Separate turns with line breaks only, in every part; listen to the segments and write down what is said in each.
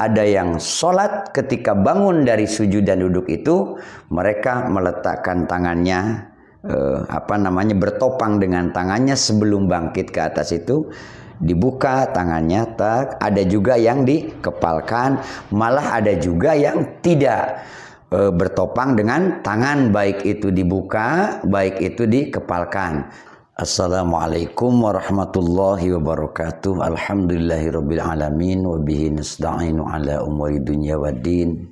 ada yang sholat ketika bangun dari sujud dan duduk itu mereka meletakkan tangannya bertopang dengan tangannya sebelum bangkit ke atas itu, dibuka tangannya, ada juga yang dikepalkan, malah ada juga yang tidak bertopang dengan tangan, baik itu dibuka baik itu dikepalkan. Assalamualaikum warahmatullahi wabarakatuh. Alhamdulillahirabbil alamin wa bihi nasta'inu ala umuri dunya waddin.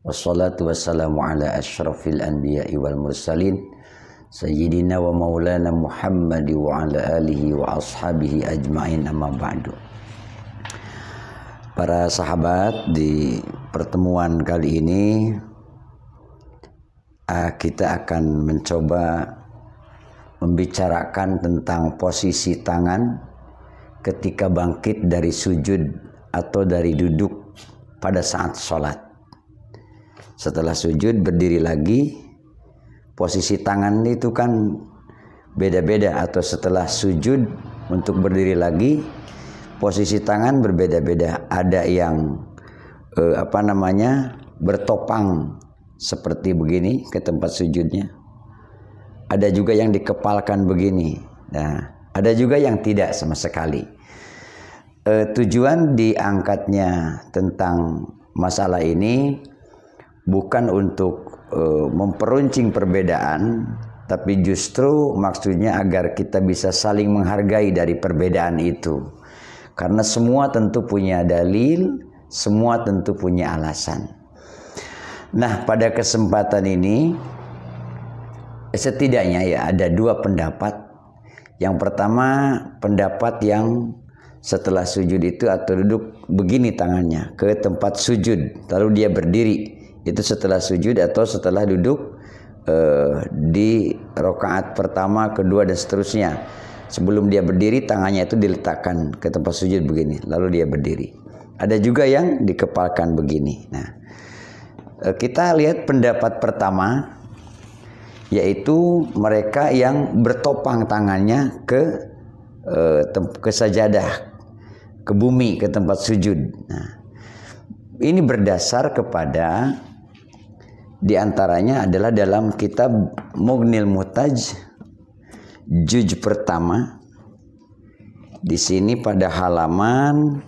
Wassalatu wassalamu ala asyrafil anbiya'i wal mursalin sayyidina wa maulana Muhammad wa ala alihi wa ashabihi ajmain, amma ba'du. Para sahabat, di pertemuan kali ini kita akan mencoba membicarakan tentang posisi tangan ketika bangkit dari sujud atau dari duduk pada saat sholat. Setelah sujud berdiri lagi, posisi tangan itu kan beda-beda, atau setelah sujud untuk berdiri lagi posisi tangan berbeda-beda. Ada yang bertopang seperti begini ke tempat sujudnya. Ada juga yang dikepalkan begini. Nah, ada juga yang tidak sama sekali. Tujuan diangkatnya tentang masalah ini bukan untuk memperuncing perbedaan, tapi justru maksudnya agar kita bisa saling menghargai dari perbedaan itu. Karena semua tentu punya dalil, semua tentu punya alasan. Nah, pada kesempatan ini setidaknya ada dua pendapat. Yang pertama, pendapat yang setelah sujud itu atau duduk begini tangannya ke tempat sujud, lalu dia berdiri. Itu setelah sujud atau setelah duduk di rakaat pertama, kedua dan seterusnya. Sebelum dia berdiri, tangannya itu diletakkan ke tempat sujud begini, lalu dia berdiri. Ada juga yang dikepalkan begini. Nah, kita lihat pendapat pertama, yaitu mereka yang bertopang tangannya ke sajadah, ke bumi, ke tempat sujud. Nah, ini berdasar kepada diantaranya adalah dalam kitab Mughnil Muhtaj juz pertama. Di sini pada halaman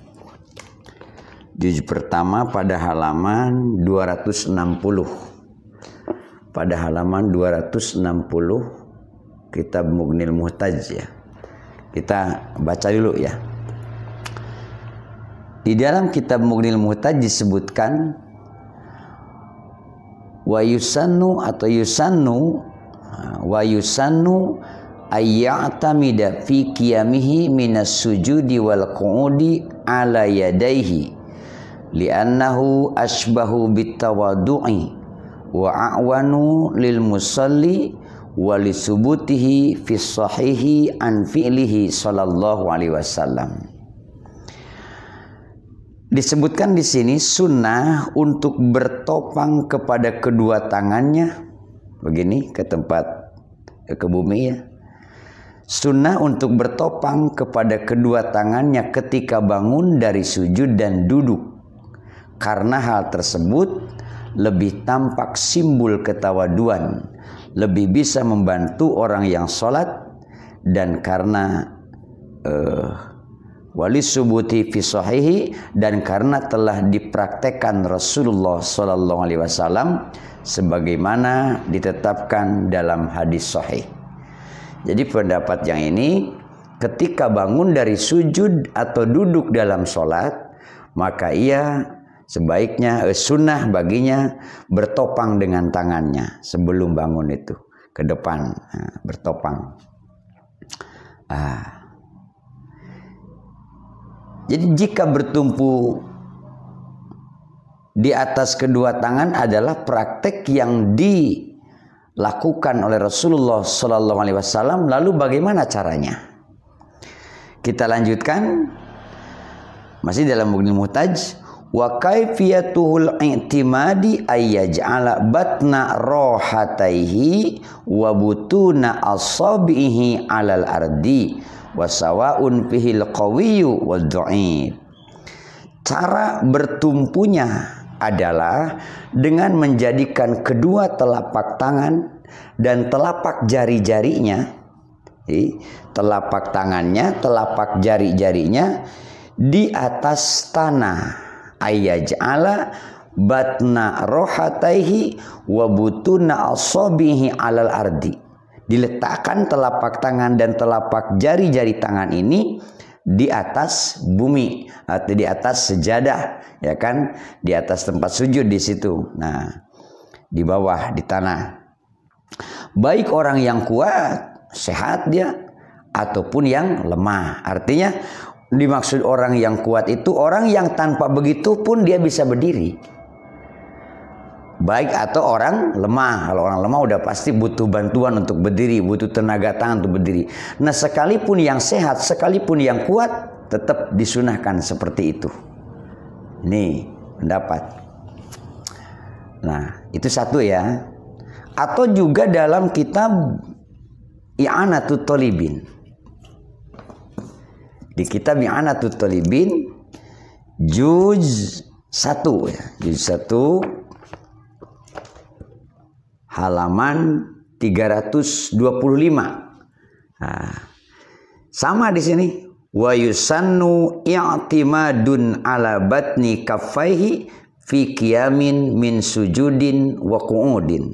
juz pertama pada halaman 260. Pada halaman 260 kitab Mughnil Muhtaj ya. Kita baca dulu ya. Di dalam kitab Mughnil Muhtaj disebutkan wa yusannu ayya'tamida fi qiyamihi minas sujudi wal qu'udi ala yadayhi li'annahu ashbahu bitawadu'i wa a'wanu lil musalli wa li subutihi fi sahihi an fi'lihi sallallahu alaihi wasallam. Disebutkan di sini sunnah untuk bertopang kepada kedua tangannya begini ke tempat ke bumi ya. Sunnah untuk bertopang kepada kedua tangannya ketika bangun dari sujud dan duduk, karena hal tersebut lebih tampak simbol ketawaduan, lebih bisa membantu orang yang sholat, dan karena wali subuti fi sahihi, dan karena telah dipraktekkan Rasulullah sallallahu alaihi wasallam sebagaimana ditetapkan dalam hadis sahih. Jadi pendapat yang ini, ketika bangun dari sujud atau duduk dalam sholat, maka ia sebaiknya sunnah baginya bertopang dengan tangannya sebelum bangun itu ke depan, bertopang. Jadi jika bertumpu di atas kedua tangan adalah praktek yang dilakukan oleh Rasulullah Sallallahu Alaihi Wasallam. Lalu bagaimana caranya? Kita lanjutkan masih dalam Mughnil Muhtaj. Wa kaifiyatuhul i'timadi ayyaj'ala batna rohataihi wa butuna asabihi 'alal ardi wa sawa'un fihil qawiyyu wad dha'if. cara bertumpunya adalah dengan menjadikan kedua telapak tangan dan telapak jari-jarinya, telapak tangannya, telapak jari-jarinya di atas tanah. Ayyaj'ala batna rohataihi wa butuna asabihi alal ardi. Diletakkan telapak tangan dan telapak jari-jari tangan ini di atas bumi atau di atas sejadah, ya kan, di atas tempat sujud di situ. Nah, di bawah di tanah. Baik orang yang kuat, sehat dia, ataupun yang lemah. Artinya dimaksud orang yang kuat itu orang yang tanpa begitu pun dia bisa berdiri. Baik atau orang lemah. Kalau orang lemah udah pasti butuh bantuan untuk berdiri, butuh tenaga tangan untuk berdiri. Nah, sekalipun yang sehat, sekalipun yang kuat, tetap disunahkan seperti itu. Ini pendapat. Nah, itu satu ya. Atau juga dalam kitab I'anatut Thalibin. Di kitab I'anatut Thalibin juz 1 ya, juz 1 halaman 325. Nah, sama di sini. Wa yusannu i'timadun ala batni kaffaihi fi qiyamin min sujudin wa qu'udin.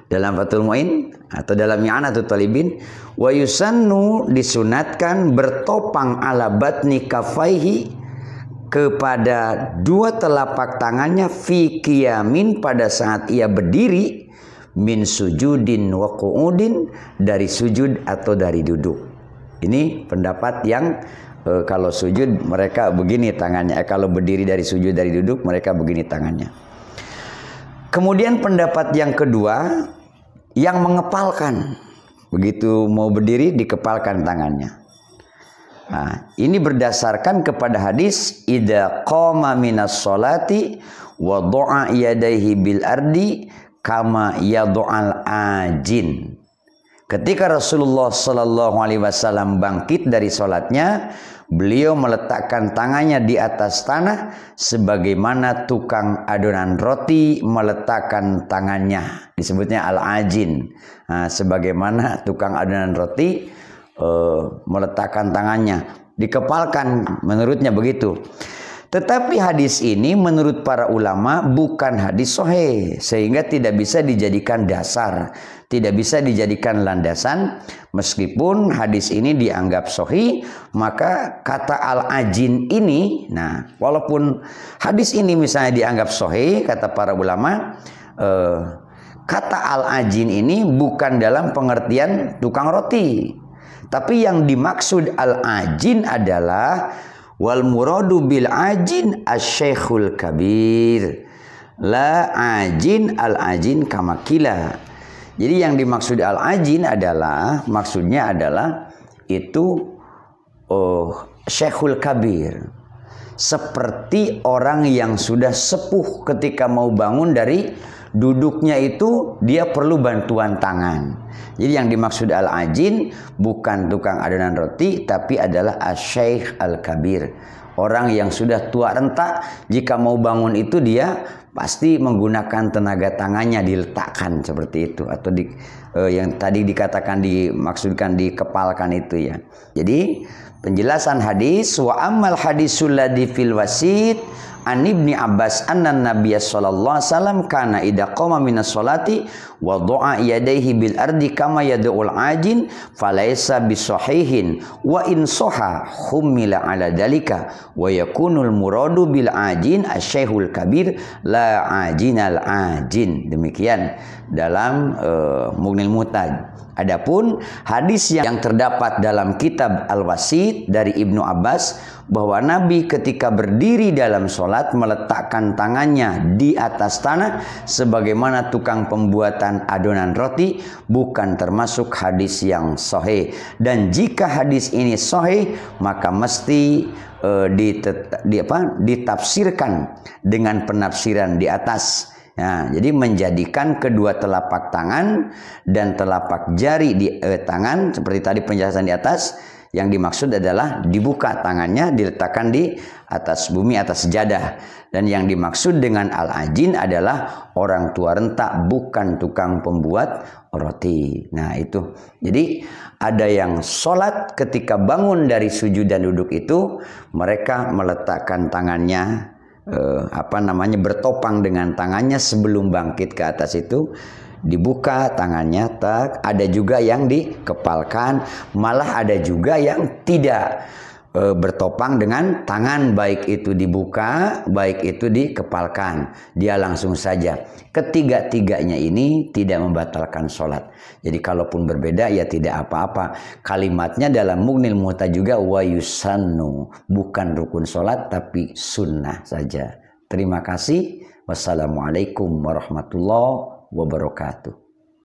Dalam Fathul Mu'in atau dalam I'anatut Thalibin, wa yusannu disunatkan bertopang ala batni kaffaihi kepada dua telapak tangannya fi qiyamin pada saat ia berdiri min sujudin wa qu'udin dari sujud atau dari duduk. Ini pendapat yang kalau sujud mereka begini tangannya, kalau berdiri dari sujud dari duduk mereka begini tangannya. Kemudian pendapat yang kedua yang mengepalkan, begitu mau berdiri dikepalkan tangannya. Nah, ini berdasarkan kepada hadis idza qama minas sholati wa dha'a yadayhi bil ardi kama yadu'al ajin. Ketika Rasulullah Sallallahu Alaihi Wasallam bangkit dari sholatnya, beliau meletakkan tangannya di atas tanah sebagaimana tukang adonan roti meletakkan tangannya. Disebutnya al-ajin. Nah, sebagaimana tukang adonan roti meletakkan tangannya, dikepalkan, menurutnya begitu. Tetapi hadis ini menurut para ulama bukan hadis sahih, sehingga tidak bisa dijadikan dasar, tidak bisa dijadikan landasan. Meskipun hadis ini dianggap sahih, maka kata al-ajin ini, nah walaupun hadis ini misalnya dianggap sahih, kata para ulama, kata al-ajin ini bukan dalam pengertian tukang roti. Tapi yang dimaksud al-ajin adalah wal muradu bil ajin asy-syaikhul kabir la ajin al ajin kamakila. Jadi yang dimaksud al ajin adalah, maksudnya adalah itu syekhul kabir, seperti orang yang sudah sepuh ketika mau bangun dari duduknya itu dia perlu bantuan tangan. Jadi yang dimaksud al-ajin bukan tukang adonan roti, tapi adalah asy-syaikh al-kabir. Orang yang sudah tua renta, jika mau bangun itu dia pasti menggunakan tenaga tangannya diletakkan seperti itu. Atau yang tadi dikatakan dimaksudkan dikepalkan itu ya. Jadi penjelasan hadis wa amal hadisul ladzi fil wasit an Ibni Abbas anna Nabiy sallallahu alaihi wasallam kana idza qama minas sholati wa dha'a yadayhi bil ardi kama yad'ul ajin falaysa bisahihin wa in sahha humila ala dalika wa yakunul muradu bil ajin asy-syaikhul kabir la ajinal ajin. Demikian dalam Mughnil Muhtaj. Adapun hadis yang terdapat dalam kitab Al-Wasit dari Ibnu Abbas bahwa Nabi ketika berdiri dalam sholat meletakkan tangannya di atas tanah sebagaimana tukang pembuatan adonan roti, bukan termasuk hadis yang sahih. Dan jika hadis ini sahih maka mesti ditafsirkan dengan penafsiran di atas. Ya, jadi menjadikan kedua telapak tangan dan telapak jari di tangan seperti tadi penjelasan di atas, Yang dimaksud adalah dibuka tangannya, diletakkan di atas bumi, atas sejadah. Dan yang dimaksud dengan al-ajin adalah orang tua renta, bukan tukang pembuat roti. Nah itu. Jadi ada yang sholat ketika bangun dari sujud dan duduk itu, mereka meletakkan tangannya, bertopang dengan tangannya sebelum bangkit ke atas itu. Dibuka tangannya, tak. Ada juga yang dikepalkan, malah ada juga yang tidak bertopang dengan tangan, baik itu dibuka, baik itu dikepalkan. Dia langsung saja. Ketiga-tiganya ini tidak membatalkan sholat. Jadi kalaupun berbeda ya tidak apa-apa. Kalimatnya dalam Mughnil Muhtaj juga wa yusannu, bukan rukun sholat tapi sunnah saja. Terima kasih. Wassalamualaikum warahmatullahi wabarakatuh.